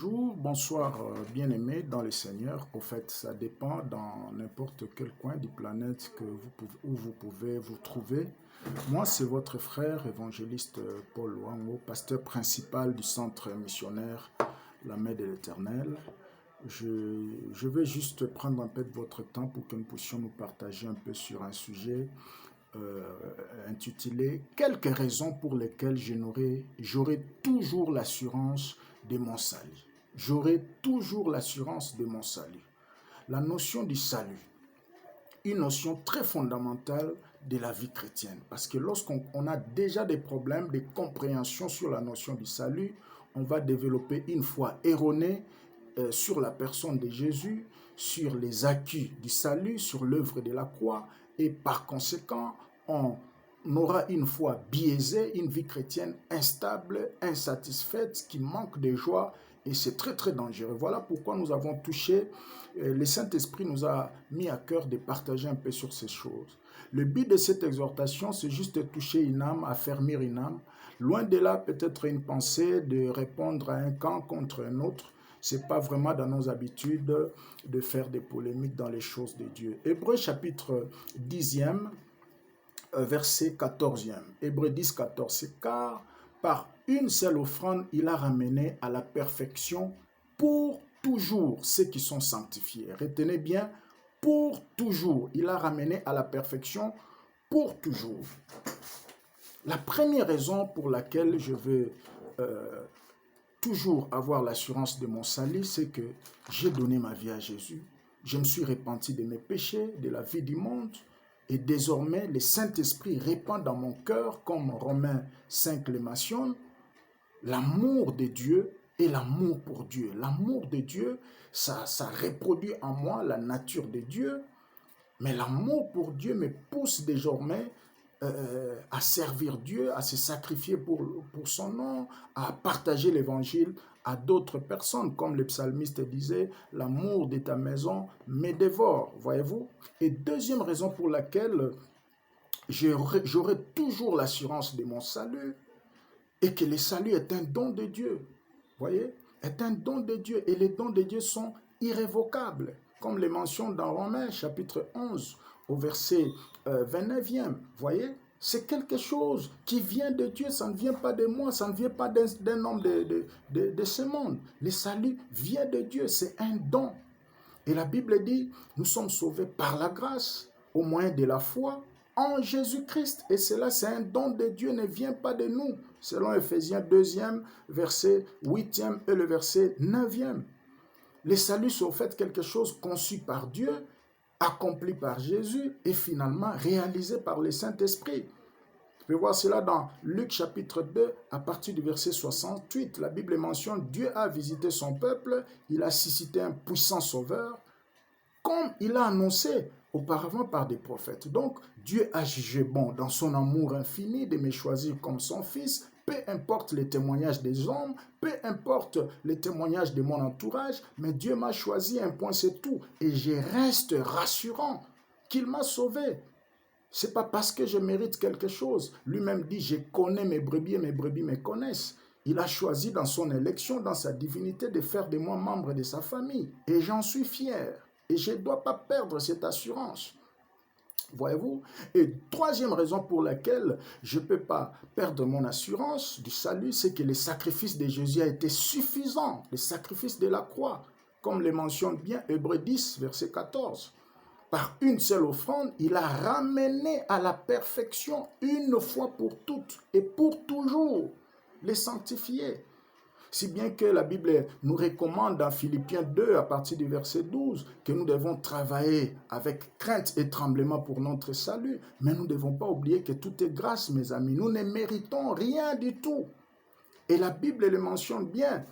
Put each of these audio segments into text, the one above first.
Bonjour, bonsoir bien-aimés dans le Seigneur. Au fait, ça dépend dans n'importe quel coin du planète où vous pouvez vous trouver. Moi, c'est votre frère évangéliste Paul Wango, pasteur principal du centre missionnaire La Main de l'Éternel. Je vais juste prendre un peu de votre temps pour que nous puissions nous partager un peu sur un sujet euh, intitulé «Quelques raisons pour lesquelles j'aurai toujours l'assurance de mon salut». J'aurai toujours l'assurance de mon salut. La notion du salut, une notion très fondamentale de la vie chrétienne. Parce que lorsqu'on a déjà des problèmes de compréhension sur la notion du salut, on va développer une foi erronée sur la personne de Jésus, sur les acquis du salut, sur l'œuvre de la croix, et par conséquent, on aura une foi biaisée, une vie chrétienne instable, insatisfaite, qui manque de joie, et c'est très très dangereux. Voilà pourquoi nous avons touché, le Saint-Esprit nous a mis à cœur de partager un peu sur ces choses. Le but de cette exhortation, c'est juste de toucher une âme, affermir une âme. Loin de là, peut-être une pensée de répondre à un camp contre un autre. Ce n'est pas vraiment dans nos habitudes de faire des polémiques dans les choses de Dieu. Hébreux chapitre 10e, verset 14e. Hébreux 10, 14. C'est car par une seule offrande, il a ramené à la perfection pour toujours ceux qui sont sanctifiés. Retenez bien, pour toujours. Il a ramené à la perfection pour toujours. La première raison pour laquelle je veux toujours avoir l'assurance de mon salut, c'est que j'ai donné ma vie à Jésus. Je me suis repenti de mes péchés, de la vie du monde. Et désormais, le Saint-Esprit répand dans mon cœur, comme Romains 5 le mentionne, l'amour de Dieu et l'amour pour Dieu. L'amour de Dieu, ça reproduit en moi la nature de Dieu, mais l'amour pour Dieu me pousse désormais à servir Dieu, à se sacrifier pour son nom, à partager l'évangile à d'autres personnes. Comme le psalmiste disait, l'amour de ta maison me dévore, voyez-vous. Et deuxième raison pour laquelle j'aurai toujours l'assurance de mon salut, et que le salut est un don de Dieu, voyez, est un don de Dieu, et les dons de Dieu sont irrévocables, comme les mentionne dans Romains chapitre 11, au verset 29e, voyez, c'est quelque chose qui vient de Dieu, ça ne vient pas de moi, ça ne vient pas d'un homme de ce monde. Le salut vient de Dieu, c'est un don. Et la Bible dit, nous sommes sauvés par la grâce, au moyen de la foi, en Jésus-Christ. Et cela, c'est un don de Dieu, ne vient pas de nous. Selon Ephésiens 2e, verset 8e et le verset 9e. Les saluts sont en fait quelque chose conçu par Dieu, accompli par Jésus et finalement réalisé par le Saint-Esprit. Vous pouvez voir cela dans Luc chapitre 2 à partir du verset 68. La Bible mentionne Dieu a visité son peuple, il a suscité un puissant sauveur, comme il a annoncé auparavant par des prophètes. Donc Dieu a jugé bon dans son amour infini de me choisir comme son fils. Peu importe les témoignages des hommes, peu importe les témoignages de mon entourage, mais Dieu m'a choisi, un point c'est tout. Et je reste rassurant qu'il m'a sauvé. Ce n'est pas parce que je mérite quelque chose. Lui-même dit, je connais mes brebis et mes brebis me connaissent. Il a choisi dans son élection, dans sa divinité, de faire de moi membre de sa famille. Et j'en suis fier. Et je ne dois pas perdre cette assurance. Voyez-vous? Et troisième raison pour laquelle je ne peux pas perdre mon assurance du salut, c'est que le sacrifice de Jésus a été suffisant. Le sacrifice de la croix, comme le mentionne bien Hébreux 10, verset 14. Par une seule offrande, il a ramené à la perfection une fois pour toutes et pour toujours les sanctifiés. Si bien que la Bible nous recommande dans Philippiens 2, à partir du verset 12, que nous devons travailler avec crainte et tremblement pour notre salut. Mais nous ne devons pas oublier que tout est grâce, mes amis. Nous ne méritons rien du tout. Et la Bible le mentionne bien.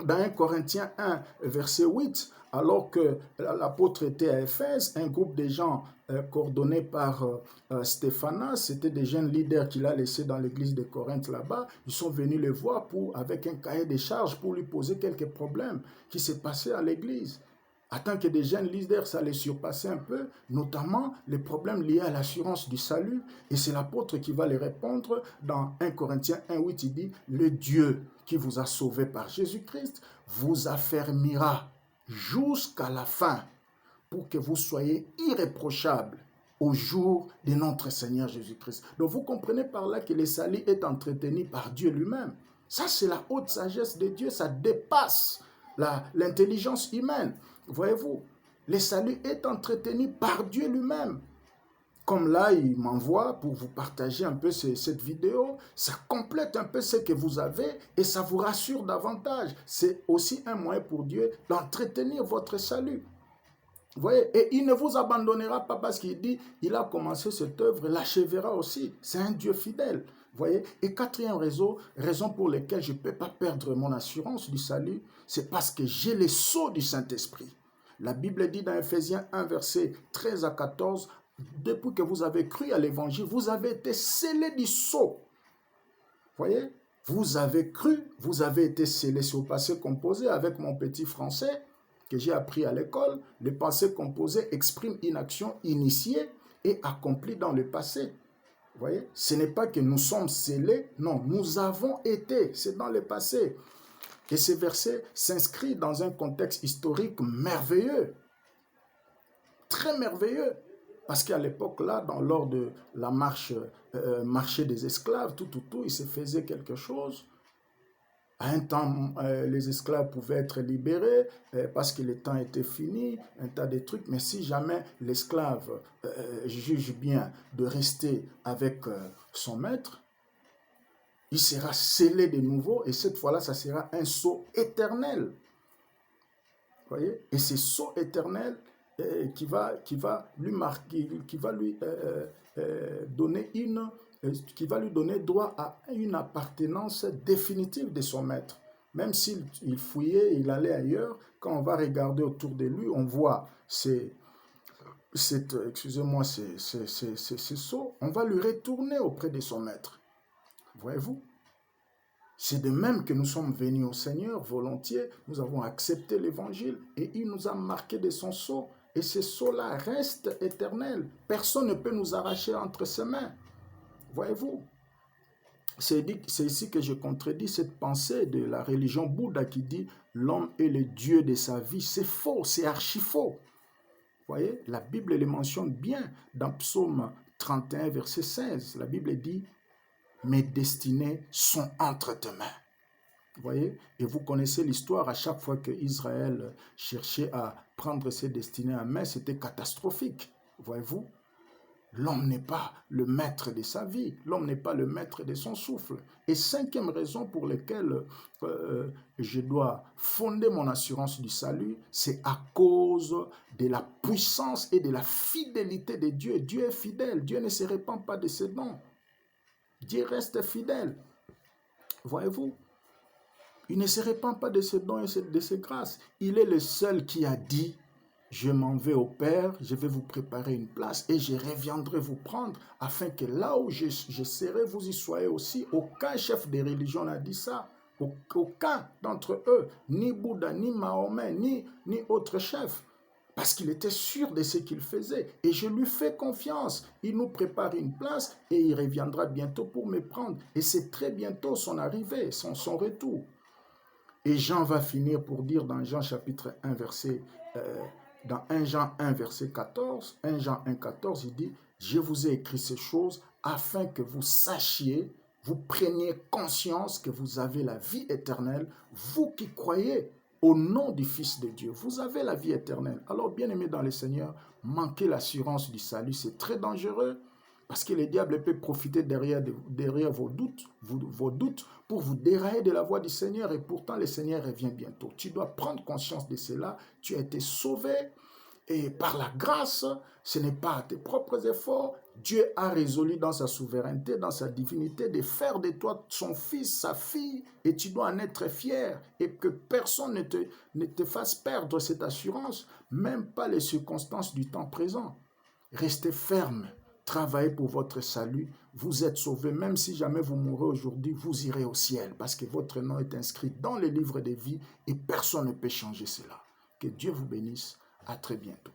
Dans 1 Corinthiens 1, verset 8, alors que l'apôtre était à Éphèse, un groupe de gens coordonnés par Stéphanas, c'était des jeunes leaders qu'il a laissés dans l'église de Corinthe là-bas, ils sont venus le voir avec un cahier de charges pour lui poser quelques problèmes qui s'est passé à l'église. En tant que des jeunes leaders, ça les surpassait un peu, notamment les problèmes liés à l'assurance du salut. Et c'est l'apôtre qui va les répondre dans 1 Corinthiens 1, 8, il dit « Le Dieu qui vous a sauvé par Jésus-Christ vous affermira jusqu'à la fin pour que vous soyez irréprochables au jour de notre Seigneur Jésus-Christ. Donc vous comprenez par là que le salut est entretenu par Dieu lui-même. Ça, c'est la haute sagesse de Dieu, ça dépasse l'intelligence humaine. Voyez-vous, le salut est entretenu par Dieu lui-même. Comme là, il m'envoie pour vous partager un peu cette vidéo. Ça complète un peu ce que vous avez et ça vous rassure davantage. C'est aussi un moyen pour Dieu d'entretenir votre salut. Vous voyez, et il ne vous abandonnera pas parce qu'il dit, il a commencé cette œuvre, l'achèvera aussi. C'est un Dieu fidèle. Vous voyez, et quatrième raison pour laquelle je ne peux pas perdre mon assurance du salut, c'est parce que j'ai le sceau du Saint-Esprit. La Bible dit dans Ephésiens 1, verset 13 à 14, depuis que vous avez cru à l'évangile, vous avez été scellés du sceau. Vous voyez, vous avez cru, vous avez été scellés. C'est au passé composé avec mon petit français que j'ai appris à l'école. Le passé composé exprime une action initiée et accomplie dans le passé. Vous voyez, ce n'est pas que nous sommes scellés, non, nous avons été, c'est dans le passé. Et ce verset s'inscrit dans un contexte historique merveilleux, très merveilleux. Parce qu'à l'époque, là, lors de la marché des esclaves, il se faisait quelque chose. À un temps, les esclaves pouvaient être libérés parce que le temps était fini, un tas de trucs. Mais si jamais l'esclave juge bien de rester avec son maître, il sera scellé de nouveau et cette fois-là, ça sera un sceau éternel. Vous voyez? Et ce sceau éternel qui va lui marquer, qui va lui donner droit à une appartenance définitive de son maître. Même s'il fouillait, il allait ailleurs, quand on va regarder autour de lui, on voit ce sceau, on va lui retourner auprès de son maître. Voyez-vous? C'est de même que nous sommes venus au Seigneur volontiers, nous avons accepté l'évangile et il nous a marqué de son sceau. Et ce sceau-là reste éternel. Personne ne peut nous arracher entre ses mains. Voyez-vous? C'est ici que je contredis cette pensée de la religion Bouddha qui dit l'homme est le Dieu de sa vie. C'est faux, c'est archi faux. Vous voyez? La Bible le mentionne bien dans Psaume 31, verset 16. La Bible dit mes destinées sont entre tes mains. Vous voyez? Et vous connaissez l'histoire, à chaque fois que Israël cherchait à prendre ses destinées en main, c'était catastrophique. Voyez-vous? L'homme n'est pas le maître de sa vie, l'homme n'est pas le maître de son souffle. Et cinquième raison pour laquelle je dois fonder mon assurance du salut, c'est à cause de la puissance et de la fidélité de Dieu. Dieu est fidèle, Dieu ne se répand pas de ses dons. Dieu reste fidèle. Voyez-vous? Il ne se répand pas de ses dons et de ses grâces. Il est le seul qui a dit, je m'en vais au Père, je vais vous préparer une place et je reviendrai vous prendre afin que là où je serai, vous y soyez aussi. Aucun chef de religion n'a dit ça. Aucun d'entre eux, ni Bouddha, ni Mahomet, ni autre chef. Parce qu'il était sûr de ce qu'il faisait. Et je lui fais confiance. Il nous prépare une place et il reviendra bientôt pour me prendre. Et c'est très bientôt son arrivée, son retour. Et Jean va finir pour dire dans Jean chapitre 1, dans 1 Jean 1, verset 14, 1 Jean 1, 14, il dit, je vous ai écrit ces choses afin que vous sachiez, vous preniez conscience que vous avez la vie éternelle, vous qui croyez au nom du Fils de Dieu. Vous avez la vie éternelle. Alors, bien-aimés dans le Seigneur, manquer l'assurance du salut, c'est très dangereux. Parce que le diable peut profiter derrière vos doutes pour vous dérailler de la voie du Seigneur. Et pourtant, le Seigneur revient bientôt. Tu dois prendre conscience de cela. Tu as été sauvé. Et par la grâce, ce n'est pas à tes propres efforts. Dieu a résolu dans sa souveraineté, dans sa divinité, de faire de toi son fils, sa fille. Et tu dois en être fier. Et que personne ne te fasse perdre cette assurance, même pas les circonstances du temps présent. Restez ferme. Travaillez pour votre salut, vous êtes sauvés, même si jamais vous mourrez aujourd'hui, vous irez au ciel, parce que votre nom est inscrit dans le livre des vies et personne ne peut changer cela. Que Dieu vous bénisse, à très bientôt.